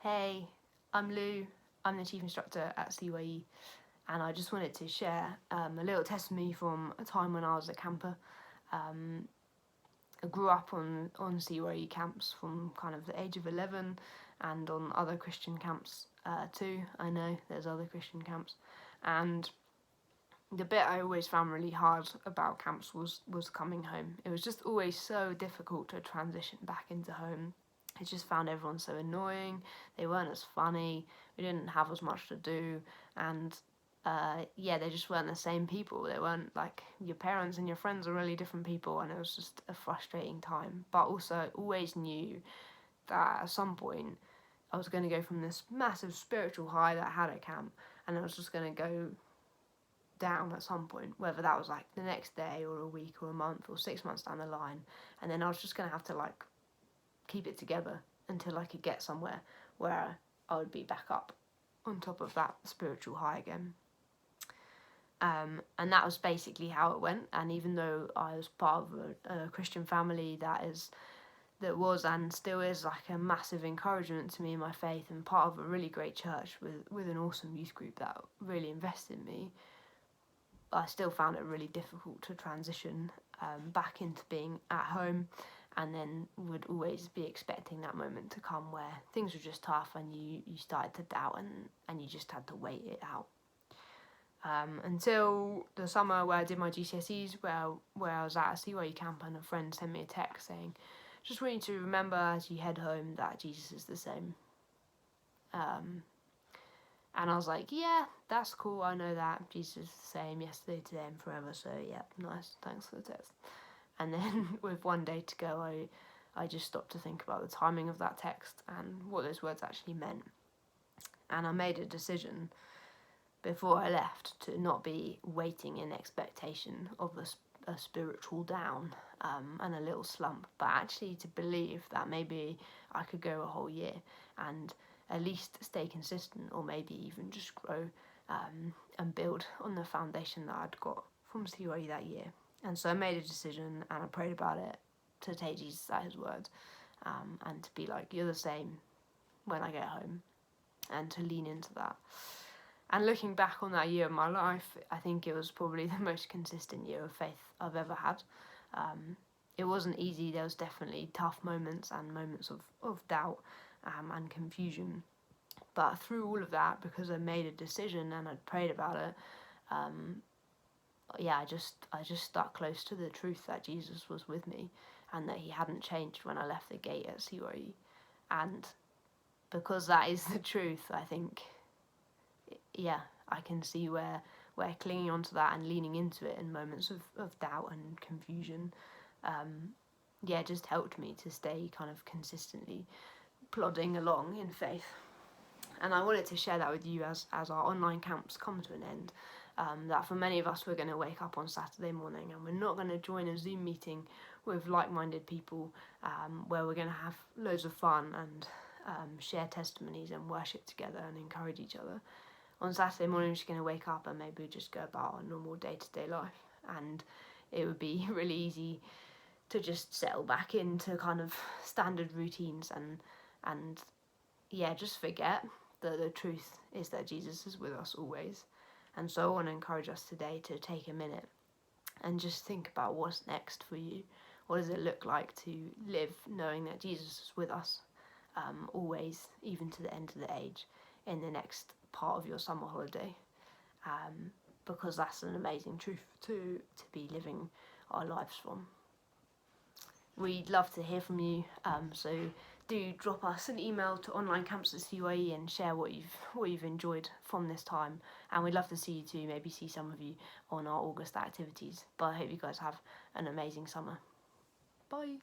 Hey, I'm Lou. I'm the Chief Instructor at CYE, and I just wanted to share a little testimony from a time when I was a camper. I grew up on CYE camps from kind of the age of 11 and on other Christian camps too. I know there's other Christian camps, and the bit I always found really hard about camps was coming home. It was just always so difficult to transition back into home. I just found everyone so annoying. They weren't as funny. We didn't have as much to do, and they just weren't the same people. They weren't like your parents and your friends are really different people, and it was just a frustrating time. But also, I always knew that at some point I was going to go from this massive spiritual high that I had at camp, and I was just going to go down at some point, whether that was like the next day or a week or a month or 6 months down the line, and then I was just going to have to like keep it together until I could get somewhere where I would be back up on top of that spiritual high again. And that was basically how it went. And even though I was part of a Christian family that was and still is like a massive encouragement to me in my faith, and part of a really great church with an awesome youth group that really invested in me, I still found it really difficult to transition back into being at home, and then would always be expecting that moment to come where things were just tough and you started to doubt and you just had to wait it out. Until the summer where I did my GCSEs, where I was at a CYE camp, and a friend sent me a text saying, just want you to remember as you head home that Jesus is the same. And I was like, yeah, that's cool, I know that. Jesus is the same yesterday, today and forever, so yeah, nice, thanks for the text. And then with one day to go, I just stopped to think about the timing of that text and what those words actually meant. And I made a decision before I left to not be waiting in expectation of a spiritual down and a little slump, but actually to believe that maybe I could go a whole year and at least stay consistent, or maybe even just grow and build on the foundation that I'd got from CYE that year. And so I made a decision and I prayed about it to take Jesus at his word, and to be like, you're the same when I get home, and to lean into that. And looking back on that year of my life, I think it was probably the most consistent year of faith I've ever had. It wasn't easy. There was definitely tough moments and moments of doubt and confusion. But through all of that, because I made a decision and I'd prayed about it, I just stuck close to the truth that Jesus was with me and that he hadn't changed when I left the gate at CYE. And because that is the truth, I think, I can see where clinging onto that and leaning into it in moments of doubt and confusion, just helped me to stay kind of consistently plodding along in faith. And I wanted to share that with you as our online camps come to an end, that for many of us, we're going to wake up on Saturday morning and we're not going to join a Zoom meeting with like-minded people where we're going to have loads of fun and share testimonies and worship together and encourage each other. On Saturday morning, we're just going to wake up and maybe just go about our normal day-to-day life. And it would be really easy to just settle back into kind of standard routines and just forget that the truth is that Jesus is with us always. And so I want to encourage us today to take a minute and just think about what's next for you. What does it look like to live knowing that Jesus is with us always, even to the end of the age, in the next part of your summer holiday, because that's an amazing truth to be living our lives from. We'd love to hear from you, so do drop us an email to onlinecamps@CYE and share what you've enjoyed from this time, and we'd love to see you too, maybe see some of you on our August activities. But I hope you guys have an amazing summer. Bye.